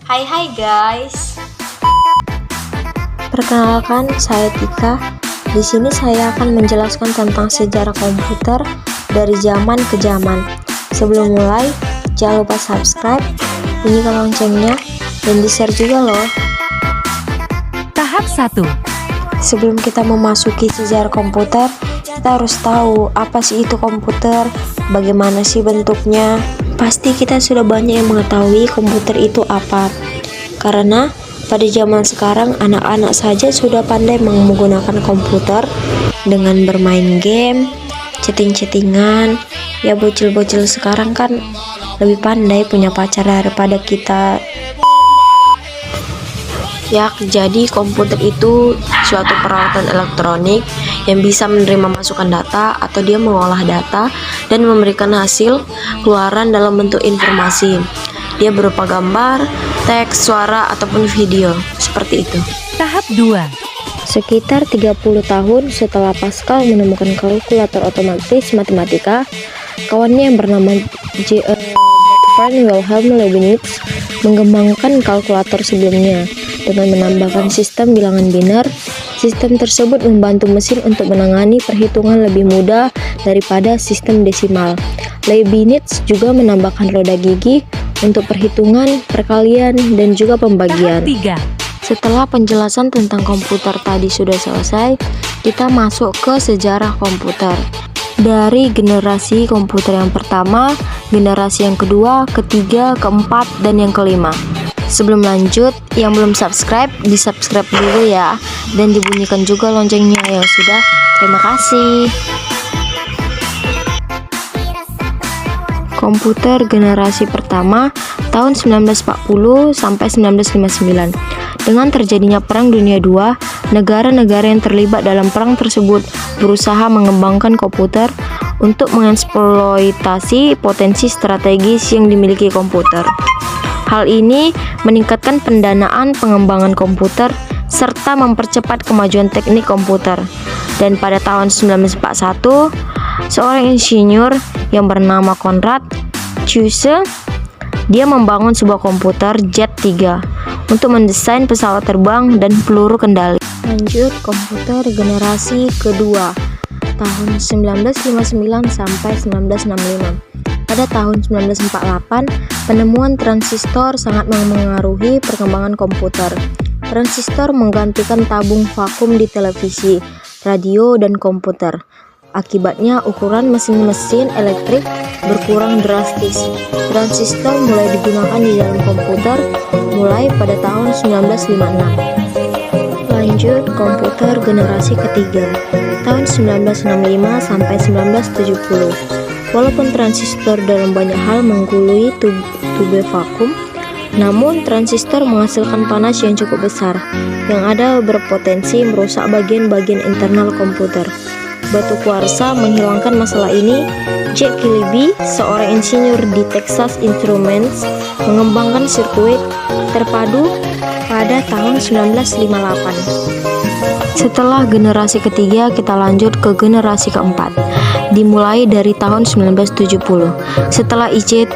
Hai guys. Perkenalkan, saya Tika. Di sini saya akan menjelaskan tentang sejarah komputer dari zaman ke zaman. Sebelum mulai, jangan lupa subscribe, bunyikan loncengnya, dan di-share juga loh. Tahap 1. Sebelum kita memasuki sejarah komputer, kita harus tahu apa sih itu komputer, bagaimana sih bentuknya. Pasti kita sudah banyak yang mengetahui komputer itu apa, karena pada zaman sekarang anak-anak saja sudah pandai menggunakan komputer dengan bermain game, chatting-chattingan. Ya, bocil-bocil sekarang kan lebih pandai punya pacar daripada kita. Ya, jadi komputer itu suatu peralatan elektronik yang bisa menerima masukan data atau dia mengolah data dan memberikan hasil keluaran dalam bentuk informasi. Dia berupa gambar, teks, suara, ataupun video, seperti itu. Tahap 2. Sekitar 30 tahun setelah Pascal menemukan kalkulator otomatis matematika, kawannya yang bernama Gottfried Wilhelm Leibniz mengembangkan kalkulator sebelumnya. Dengan menambahkan sistem bilangan biner, sistem tersebut membantu mesin untuk menangani perhitungan lebih mudah daripada sistem desimal. Leibniz juga menambahkan roda gigi untuk perhitungan, perkalian, dan juga pembagian. Tahap 3. Setelah penjelasan tentang komputer tadi sudah selesai, kita masuk ke sejarah komputer. Dari generasi komputer yang pertama, generasi yang kedua, ketiga, keempat, dan yang kelima. Sebelum lanjut, yang belum subscribe, di-subscribe dulu ya, dan dibunyikan juga loncengnya yang sudah. Terima kasih. Komputer generasi pertama tahun 1940 sampai 1959. Dengan terjadinya Perang Dunia II, negara-negara yang terlibat dalam perang tersebut berusaha mengembangkan komputer untuk mengeksploitasi potensi strategis yang dimiliki komputer. Hal ini meningkatkan pendanaan pengembangan komputer serta mempercepat kemajuan teknik komputer. Dan pada tahun 1941, seorang insinyur yang bernama Konrad Zuse, dia membangun sebuah komputer Jet 3 untuk mendesain pesawat terbang dan peluru kendali. Lanjut, komputer generasi kedua tahun 1959 sampai 1965. Pada tahun 1948, penemuan transistor sangat mengaruhi perkembangan komputer. Transistor menggantikan tabung vakum di televisi, radio, dan komputer. Akibatnya, ukuran mesin-mesin elektrik berkurang drastis. Transistor mulai digunakan di dalam komputer mulai pada tahun 1956. Lanjut, komputer generasi ketiga tahun 1965 sampai 1970. Walaupun transistor dalam banyak hal menggului tube vakum, namun transistor menghasilkan panas yang cukup besar, yang ada berpotensi merusak bagian-bagian internal komputer. Batu kuarsa menghilangkan masalah ini. Jack Kilby, seorang insinyur di Texas Instruments, mengembangkan sirkuit terpadu pada tahun 1958. Setelah generasi ketiga, kita lanjut ke generasi keempat, dimulai dari tahun 1970. Setelah IC,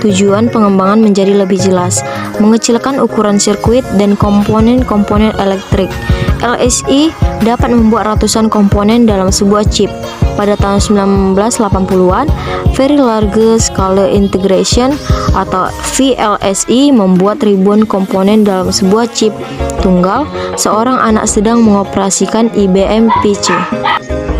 tujuan pengembangan menjadi lebih jelas, mengecilkan ukuran sirkuit dan komponen-komponen elektrik. LSI dapat membuat ratusan komponen dalam sebuah chip. Pada tahun 1980-an, Very Large Scale Integration atau VLSI membuat ribuan komponen dalam sebuah chip tunggal. Seorang anak sedang mengoperasikan IBM PC.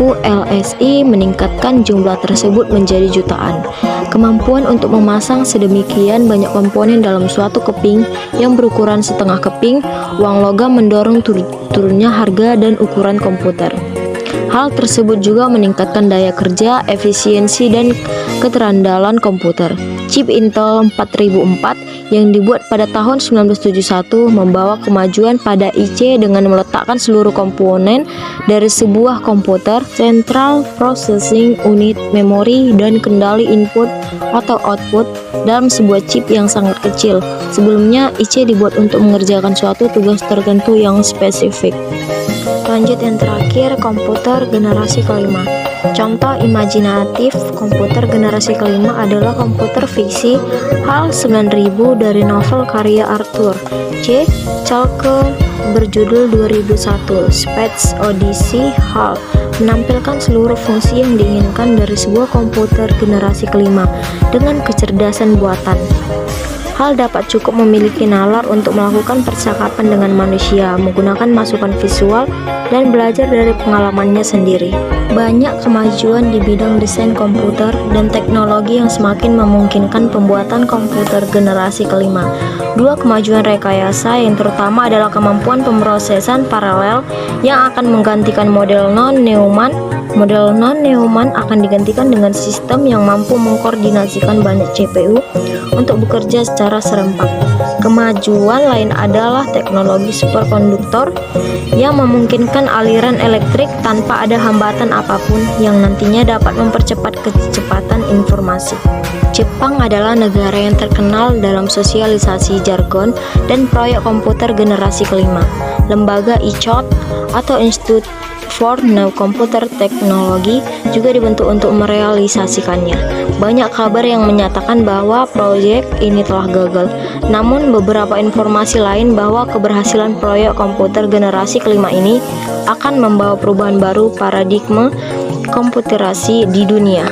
ULSI meningkatkan jumlah tersebut menjadi jutaan. Kemampuan untuk memasang sedemikian banyak komponen dalam suatu keping yang berukuran setengah keping uang logam mendorong turunnya harga dan ukuran komputer. Hal tersebut juga meningkatkan daya kerja, efisiensi, dan keterandalan komputer. Chip Intel 4004 yang dibuat pada tahun 1971 membawa kemajuan pada IC dengan meletakkan seluruh komponen dari sebuah komputer, Central Processing Unit, memori, dan kendali input atau output dalam sebuah chip yang sangat kecil. Sebelumnya, IC dibuat untuk mengerjakan suatu tugas tertentu yang spesifik. Lanjut yang terakhir, komputer generasi kelima. Contoh imajinatif komputer generasi kelima adalah komputer fiksi HAL 9000 dari novel karya Arthur C. Clarke berjudul 2001 Space Odyssey. HAL menampilkan seluruh fungsi yang diinginkan dari sebuah komputer generasi kelima dengan kecerdasan buatan. HAL dapat cukup memiliki nalar untuk melakukan percakapan dengan manusia, menggunakan masukan visual, dan belajar dari pengalamannya sendiri. Banyak kemajuan di bidang desain komputer dan teknologi yang semakin memungkinkan pembuatan komputer generasi kelima. Dua kemajuan rekayasa yang terutama adalah kemampuan pemrosesan paralel yang akan menggantikan model non-Neumann. Model non-Neumann akan digantikan dengan sistem yang mampu mengkoordinasikan banyak CPU untuk bekerja secara serempak. Kemajuan lain adalah teknologi superkonduktor yang memungkinkan aliran elektrik tanpa ada hambatan apapun yang nantinya dapat mempercepat kecepatan informasi. Jepang adalah negara yang terkenal dalam sosialisasi jargon dan proyek komputer generasi kelima. Lembaga ICOT atau Institute for New Computer Technology juga dibentuk untuk merealisasikannya. Banyak kabar yang menyatakan bahwa proyek ini telah gagal. Namun beberapa informasi lain bahwa keberhasilan proyek komputer generasi kelima ini akan membawa perubahan baru paradigma komputerasi di dunia.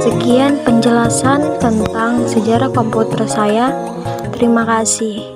Sekian penjelasan tentang sejarah komputer saya. Terima kasih.